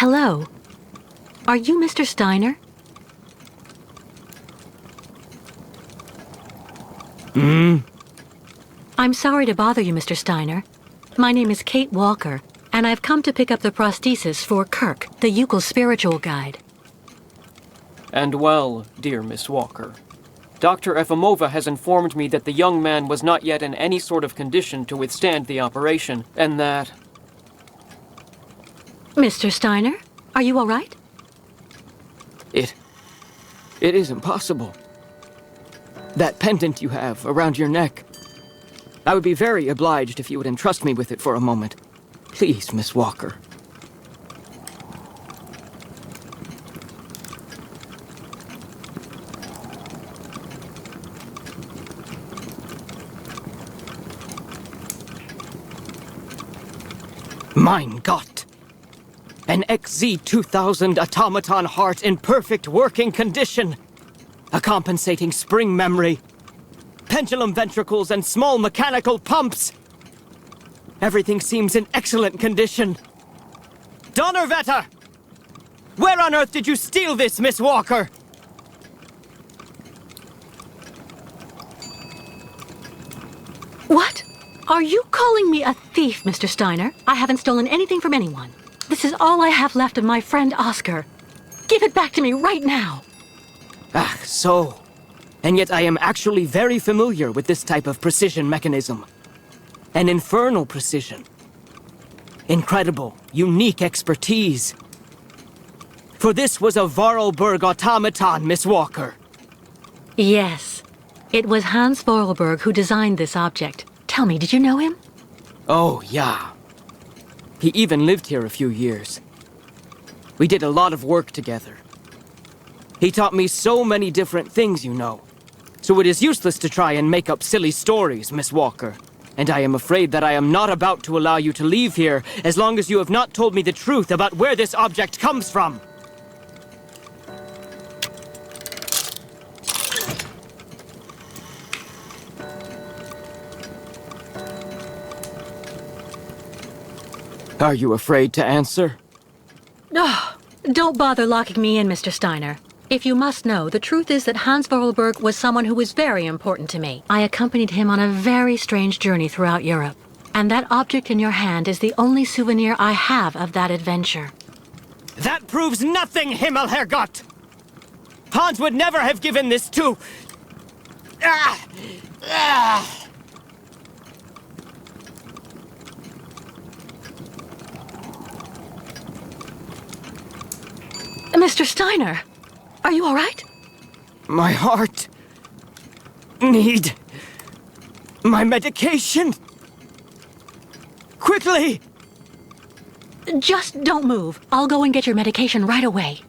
Hello. Are you Mr. Steiner? I'm sorry to bother you, Mr. Steiner. My name is Kate Walker, and I've come to pick up the prosthesis for Kirk, the Yukel spiritual guide. And well, dear Miss Walker, Dr. Efimova has informed me that the young man was not yet in any sort of condition to withstand the operation, and that... Mr. Steiner, are you all right? It is impossible. That pendant you have around your neck. I would be very obliged if you would entrust me with it for a moment. Please, Miss Walker. Mein Gott! An XZ-2000 automaton heart in perfect working condition. A compensating spring memory. Pendulum ventricles and small mechanical pumps. Everything seems in excellent condition. Donnerwetter! Where on earth did you steal this, Miss Walker? What? Are you calling me a thief, Mr. Steiner? I haven't stolen anything from anyone. This is all I have left of my friend Oscar. Give it back to me right now. Ah, so. And yet I am actually very familiar with this type of precision mechanism. An infernal precision. Incredible, unique expertise. For this was a Vorarlberg automaton, Miss Walker. Yes. It was Hans Vorarlberg who designed this object. Tell me, did you know him? Oh, yeah. He even lived here a few years. We did a lot of work together. He taught me so many different things, you know. So it is useless to try and make up silly stories, Miss Walker. And I am afraid that I am not about to allow you to leave here as long as you have not told me the truth about where this object comes from. Are you afraid to answer? Oh, don't bother locking me in, Mr. Steiner. If you must know, the truth is that Hans Vorarlberg was someone who was very important to me. I accompanied him on a very strange journey throughout Europe. And that object in your hand is the only souvenir I have of that adventure. That proves nothing, Himmelherrgott! Hans would never have given this to... Mr. Steiner, are you all right? My heart... need... my medication! Quickly! Just don't move. I'll go and get your medication right away.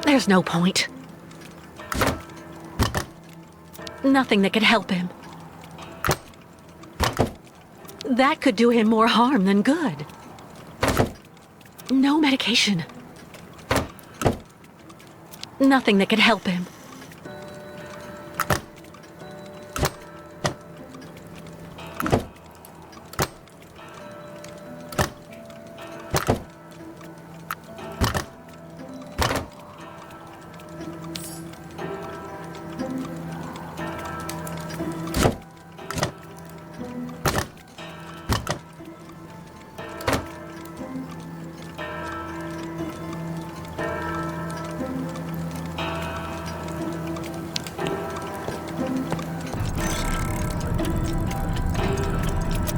There's no point. Nothing that could help him. That could do him more harm than good. No medication. Nothing that could help him.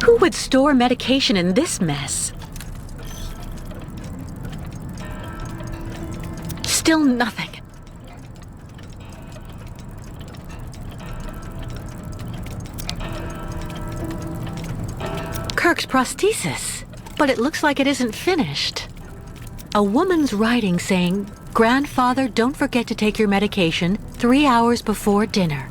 Who would store medication in this mess? Still nothing. Kirk's prosthesis. But it looks like it isn't finished. A woman's writing saying, "Grandfather, don't forget to take your medication 3 hours before dinner."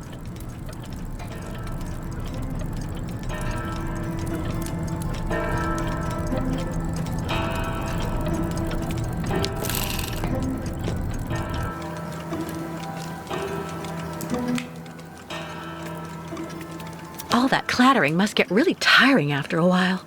clattering must get really tiring after a while.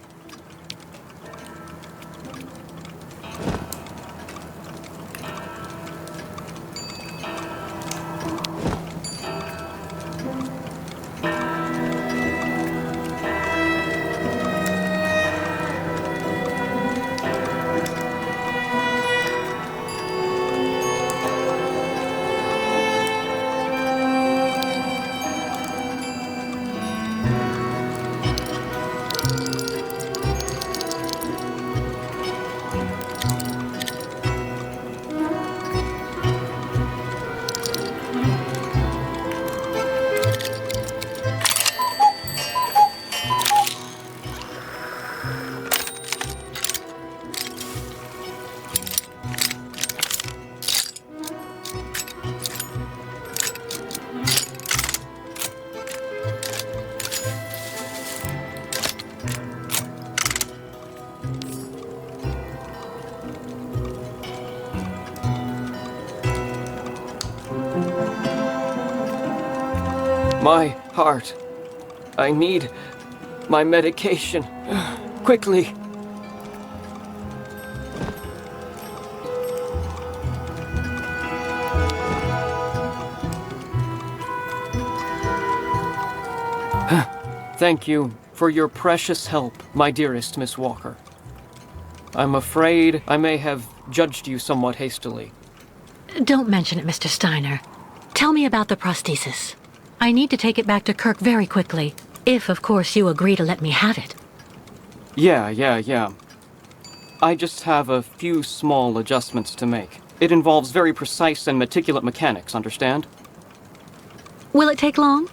My heart. I need my medication. Quickly. Thank you for your precious help, my dearest Miss Walker. I'm afraid I may have judged you somewhat hastily. Don't mention it, Mr. Steiner. Tell me about the prosthesis. I need to take it back to Kirk very quickly, if, of course, you agree to let me have it. Yeah. I just have a few small adjustments to make. It involves very precise and meticulous mechanics, understand? Will it take long?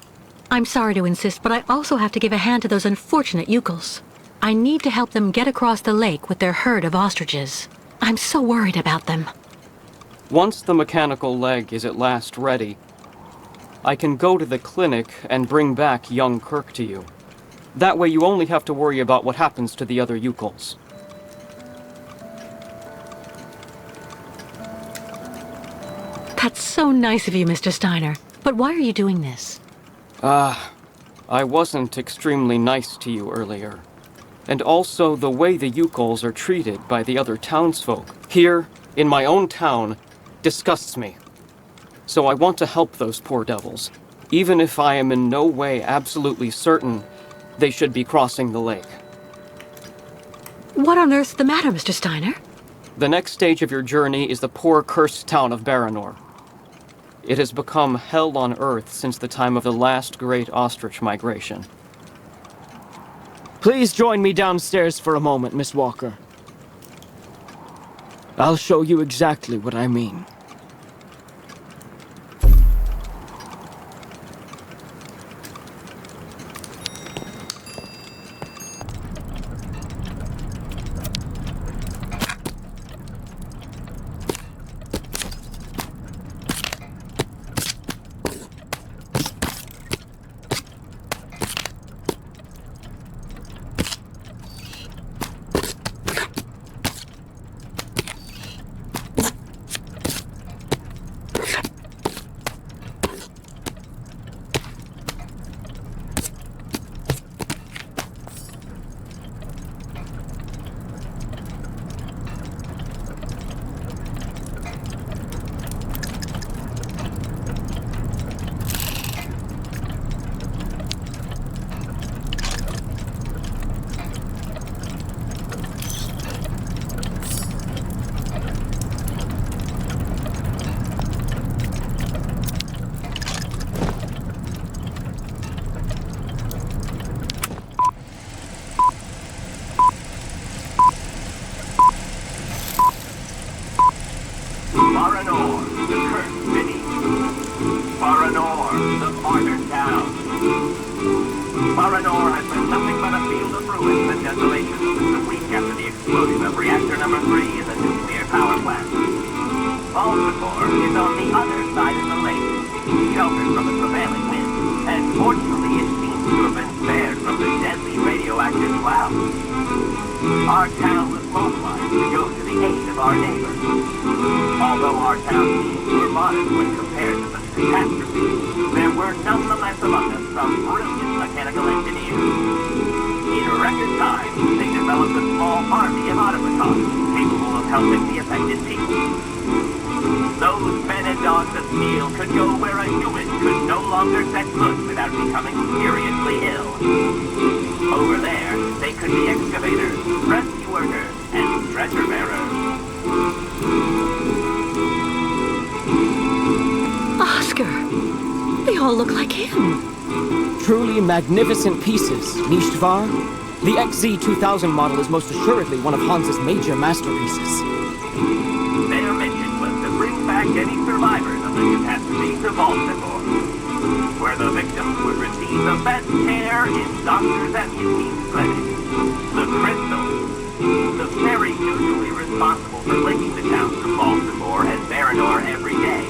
I'm sorry to insist, but I also have to give a hand to those unfortunate Yukels. I need to help them get across the lake with their herd of ostriches. I'm so worried about them. Once the mechanical leg is at last ready, I can go to the clinic and bring back young Kirk to you. That way you only have to worry about what happens to the other Yukels. That's so nice of you, Mr. Steiner. But why are you doing this? I wasn't extremely nice to you earlier. And also the way the Yukels are treated by the other townsfolk here in my own town disgusts me. So I want to help those poor devils, even if I am in no way absolutely certain they should be crossing the lake. What on earth's the matter, Mr. Steiner? The next stage of your journey is the poor cursed town of Baranor. It has become hell on earth since the time of the last great ostrich migration. Please join me downstairs for a moment, Miss Walker. I'll show you exactly what I mean. Baranor, the cursed city. Baranor, the martyred town. Baranor has been nothing but a field of ruins and desolation since a week after the explosion of reactor number 3 in the nuclear power plant. Baltimore is on the other side of the lake, sheltered from the prevailing wind, and fortunately it seems to have been spared from the deadly radioactive cloud. Our town was mobilized to go to the aid of our neighbors. Although our town's needs were modest when compared to the catastrophe, there were nonetheless among us some brilliant mechanical mechanical engineers. In record time, they developed a small army of automatons capable of helping the affected people. Those men and dogs of steel could go where a human could no longer set foot without becoming seriously ill. Over there, they could be excavators, rescue workers, and stretcher bearers. Oscar! They all look like him. Truly magnificent pieces, nicht wahr? The XZ-2000 model is most assuredly one of Hans's major masterpieces. Their mission was to bring back any survivors of the catastrophe to Baltimore, where the victims would receive the best care in Dr. Zeputine's clinic. The Crystal, the ferry usually responsible for linking the towns to Baltimore and Baranor every day,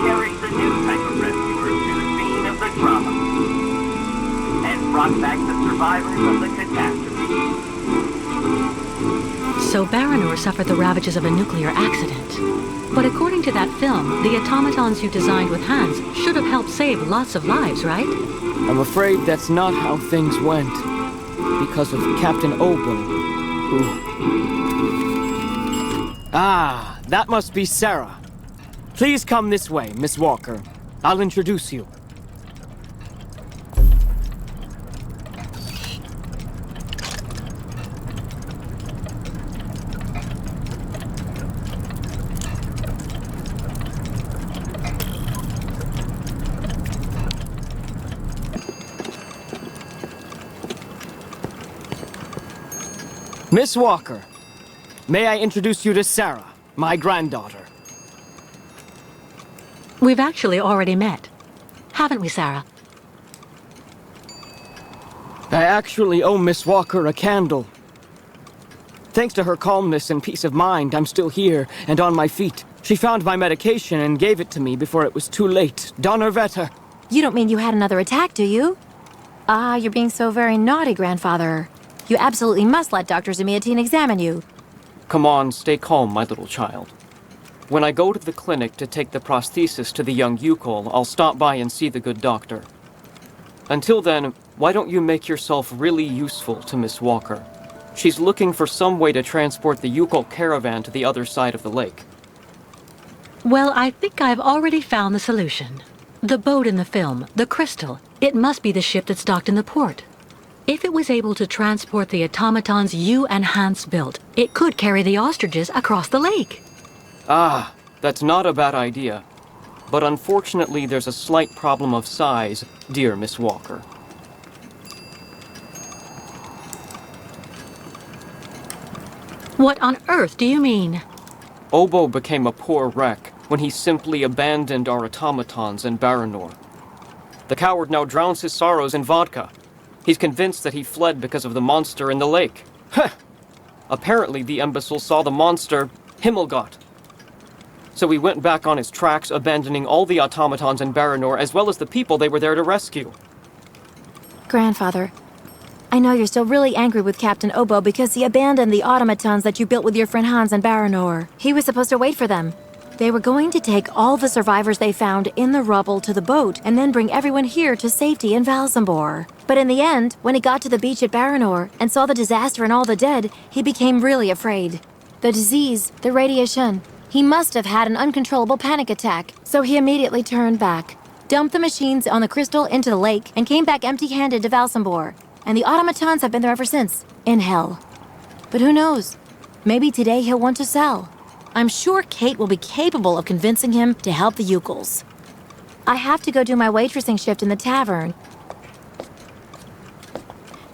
carried the new type of rescuers to the scene of the trauma, and brought back the survivors of the catastrophe. So Baranor suffered the ravages of a nuclear accident. But according to that film, the automatons you designed with Hans should have helped save lots of lives, right? I'm afraid that's not how things went. Because of Captain Obo, who... Ah, that must be Sarah. Please come this way, Miss Walker. I'll introduce you. Miss Walker, may I introduce you to Sarah, my granddaughter? We've actually already met. Haven't we, Sarah? I actually owe Miss Walker a candle. Thanks to her calmness and peace of mind, I'm still here and on my feet. She found my medication and gave it to me before it was too late. Donnerwetter. You don't mean you had another attack, do you? Ah, you're being so very naughty, Grandfather. You absolutely must let Dr. Zemiatine examine you. Come on, stay calm, my little child. When I go to the clinic to take the prosthesis to the young Yukol, I'll stop by and see the good doctor. Until then, why don't you make yourself really useful to Miss Walker? She's looking for some way to transport the Yukol caravan to the other side of the lake. Well, I think I've already found the solution. The boat in the film, the Crystal, it must be the ship that's docked in the port. If it was able to transport the automatons you and Hans built, it could carry the ostriches across the lake. Ah, that's not a bad idea. But unfortunately, there's a slight problem of size, dear Miss Walker. What on earth do you mean? Obo became a poor wreck when he simply abandoned our automatons in Baranor. The coward now drowns his sorrows in vodka. He's convinced that he fled because of the monster in the lake. Heh! Apparently the imbecile saw the monster, Himmelgott. So he went back on his tracks, abandoning all the automatons in Baranor as well as the people they were there to rescue. Grandfather, I know you're still really angry with Captain Obo because he abandoned the automatons that you built with your friend Hans in Baranor. He was supposed to wait for them. They were going to take all the survivors they found in the rubble to the boat and then bring everyone here to safety in Valsambor. But in the end, when he got to the beach at Baranor and saw the disaster and all the dead, he became really afraid. The disease, the radiation, he must have had an uncontrollable panic attack, so he immediately turned back, dumped the machines on the Crystal into the lake, and came back empty-handed to Valsambor. And the automatons have been there ever since, in hell. But who knows? Maybe today he'll want to sell. I'm sure Kate will be capable of convincing him to help the Yukols. I have to go do my waitressing shift in the tavern.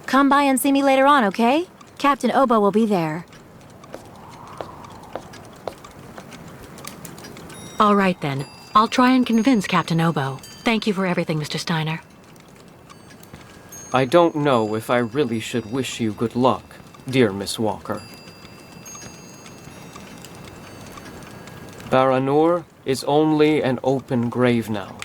Come by and see me later on, okay? Captain Obo will be there. All right then. I'll try and convince Captain Obo. Thank you for everything, Mr. Steiner. I don't know if I really should wish you good luck, dear Miss Walker. Baranor is only an open grave now.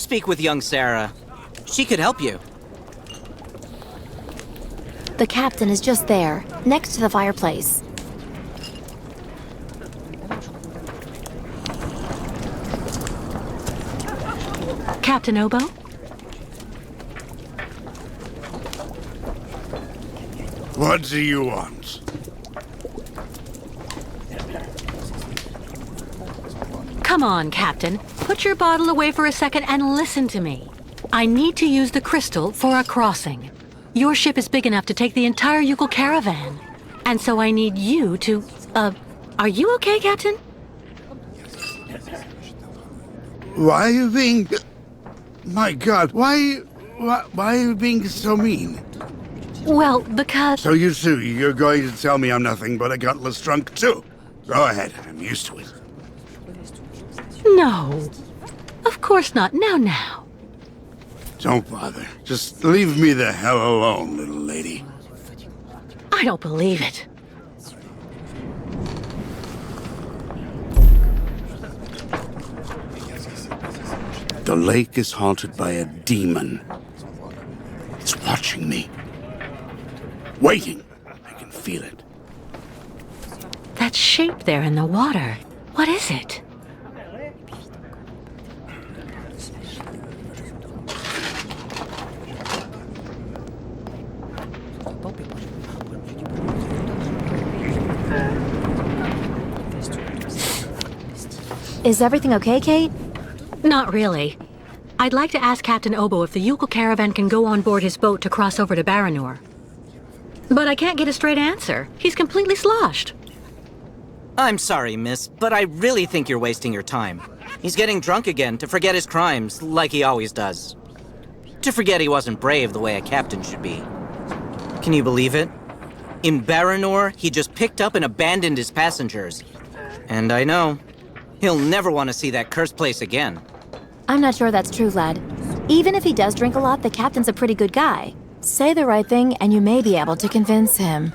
speak with young Sarah. She could help you. The captain is just there, next to the fireplace. Captain Obo? What do you want? Come on, Captain. Put your bottle away for a second and listen to me. I need to use the crystal for a crossing. Your ship is big enough to take the entire Yukon caravan. And so I need you to, are you okay, Captain? Why are you being... My God, why are you being so mean? Well, because... So you two, you're going to tell me I'm nothing but a gutless drunk too? Go ahead, I'm used to it. No. Of course not. Now. Don't bother. Just leave me the hell alone, little lady. I don't believe it. The lake is haunted by a demon. It's watching me. Waiting. I can feel it. That shape there in the water. What is it? Is everything okay, Kate? Not really. I'd like to ask Captain Obo if the Yukon caravan can go on board his boat to cross over to Baranor. But I can't get a straight answer. He's completely sloshed. I'm sorry, miss, but I really think you're wasting your time. He's getting drunk again to forget his crimes, like he always does. To forget he wasn't brave the way a captain should be. Can you believe it? In Baranor, he just picked up and abandoned his passengers. And I know, he'll never want to see that cursed place again. I'm not sure that's true, lad. Even if he does drink a lot, the captain's a pretty good guy. Say the right thing, and you may be able to convince him.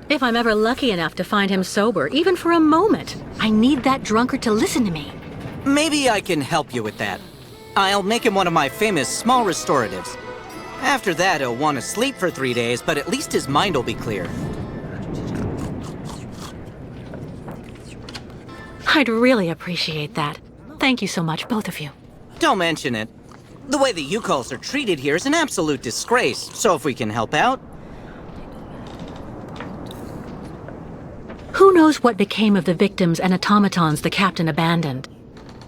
If I'm ever lucky enough to find him sober, even for a moment, I need that drunkard to listen to me. Maybe I can help you with that. I'll make him one of my famous small restoratives. After that, he'll want to sleep for 3 days, but at least his mind will be clear. I'd really appreciate that. Thank you so much, both of you. Don't mention it. The way the Yukols are treated here is an absolute disgrace, so if we can help out... Who knows what became of the victims and automatons the captain abandoned?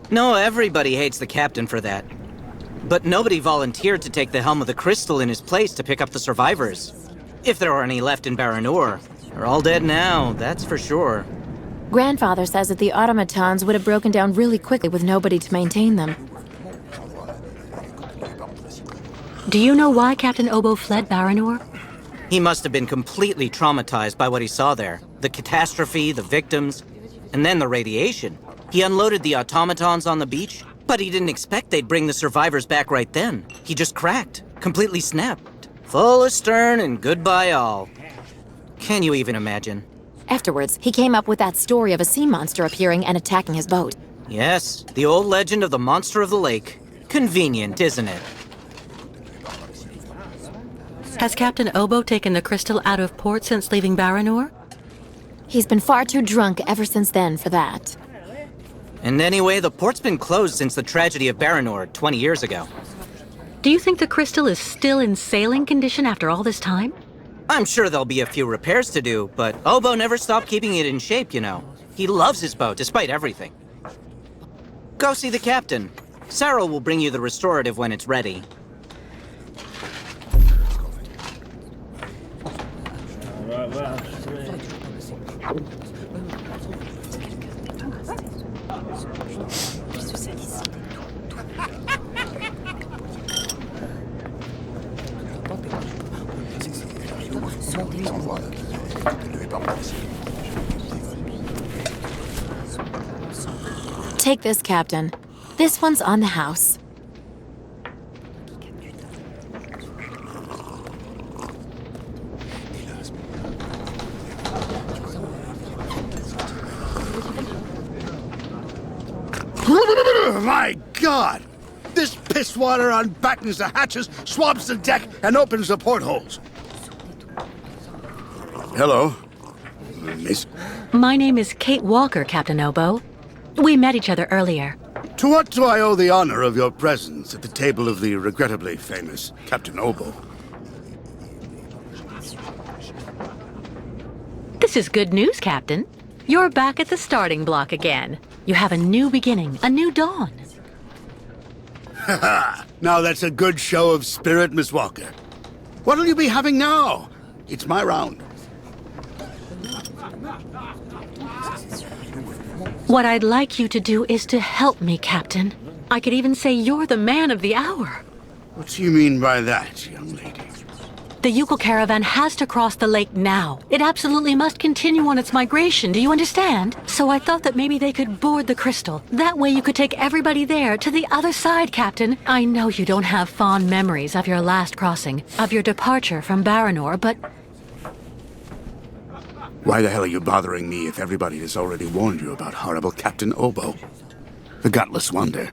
No, everybody hates the captain for that. But nobody volunteered to take the helm of the crystal in his place to pick up the survivors. If there are any left in Baranor, they're all dead now, that's for sure. Grandfather says that the automatons would have broken down really quickly with nobody to maintain them. Do you know why Captain Obo fled Baranor? He must have been completely traumatized by what he saw there. The catastrophe, the victims, and then the radiation. He unloaded the automatons on the beach, but he didn't expect they'd bring the survivors back right then. He just cracked, completely snapped. Full astern and goodbye all. Can you even imagine? Afterwards, he came up with that story of a sea monster appearing and attacking his boat. Yes, the old legend of the monster of the lake. Convenient, isn't it? Has Captain Obo taken the crystal out of port since leaving Baranor? He's been far too drunk ever since then for that. And anyway, the port's been closed since the tragedy of Baranor 20 years ago. Do you think the crystal is still in sailing condition after all this time? I'm sure there'll be a few repairs to do, but Obo never stopped keeping it in shape, you know. He loves his boat, despite everything. Go see the captain. Sarah will bring you the restorative when it's ready. Take this, Captain. This one's on the house. My God! This piss water unbattens the hatches, swabs the deck, and opens the portholes. Hello, miss. My name is Kate Walker, Captain Obo. We met each other earlier. To what do I owe the honor of your presence at the table of the regrettably famous Captain Obo? This is good news, Captain. You're back at the starting block again. You have a new beginning, a new dawn. Now that's a good show of spirit, Miss Walker. What'll you be having now? It's my round. What I'd like you to do is to help me, Captain. I could even say you're the man of the hour. What do you mean by that, young lady? The Yukon caravan has to cross the lake now. It absolutely must continue on its migration, do you understand? So I thought that maybe they could board the crystal. That way you could take everybody there to the other side, Captain. I know you don't have fond memories of your last crossing, of your departure from Baranor, but... Why the hell are you bothering me if everybody has already warned you about horrible Captain Obo? The gutless wonder.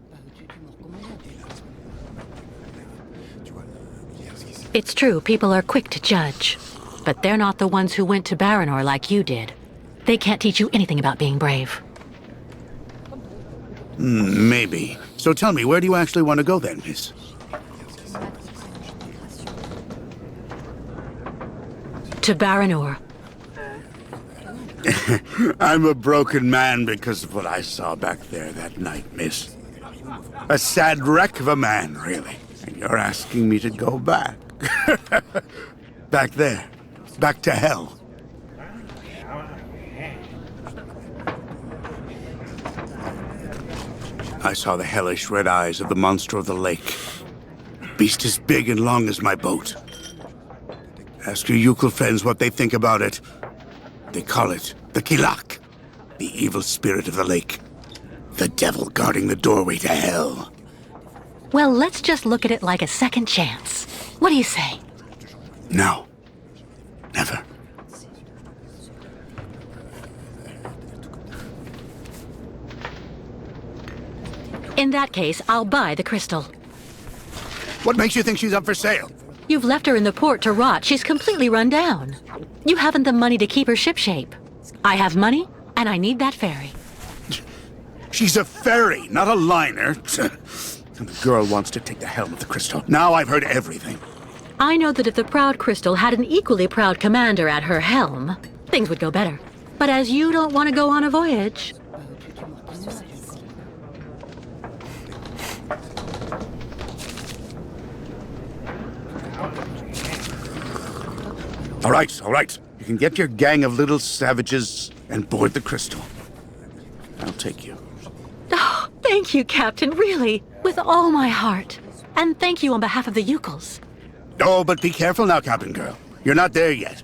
It's true, people are quick to judge. But they're not the ones who went to Baranor like you did. They can't teach you anything about being brave. Maybe. So tell me, where do you actually want to go then, miss? To Baranor. I'm a broken man because of what I saw back there that night, miss. A sad wreck of a man, really. And you're asking me to go back. Back there. Back to hell. I saw the hellish red eyes of the monster of the lake. Beast as big and long as my boat. Ask your Yukon friends what they think about it. They call it the Kilak, the evil spirit of the lake. The devil guarding the doorway to hell. Well, let's just look at it like a second chance. What do you say? No. Never. In that case, I'll buy the crystal. What makes you think she's up for sale? You've left her in the port to rot. She's completely run down. You haven't the money to keep her shipshape. I have money, and I need that ferry. She's a ferry, not a liner. And the girl wants to take the helm of the crystal. Now I've heard everything. I know that if the Proud Crystal had an equally proud commander at her helm, things would go better. But as you don't want to go on a voyage... All right. You can get your gang of little savages and board the crystal. I'll take you. Oh, thank you, Captain, really, with all my heart. And thank you on behalf of the Yukons. Oh, but be careful now, Captain Girl. You're not there yet.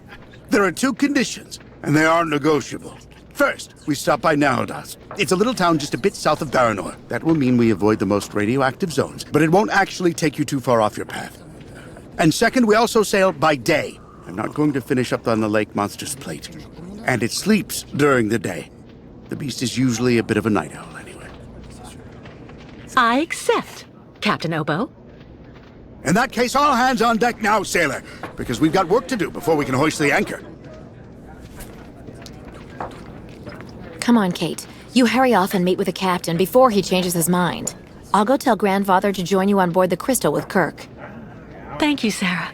There are two conditions, and they are negotiable. First, we stop by Narrows. It's a little town just a bit south of Baranor. That will mean we avoid the most radioactive zones, but it won't actually take you too far off your path. And second, we also sail by day. I'm not going to finish up on the Lake Monster's plate. And it sleeps during the day. The beast is usually a bit of a night owl anyway. I accept, Captain Obo. In that case, all hands on deck now, sailor, because we've got work to do before we can hoist the anchor. Come on, Kate. You hurry off and meet with the captain before he changes his mind. I'll go tell Grandfather to join you on board the Crystal with Kirk. Thank you, Sarah.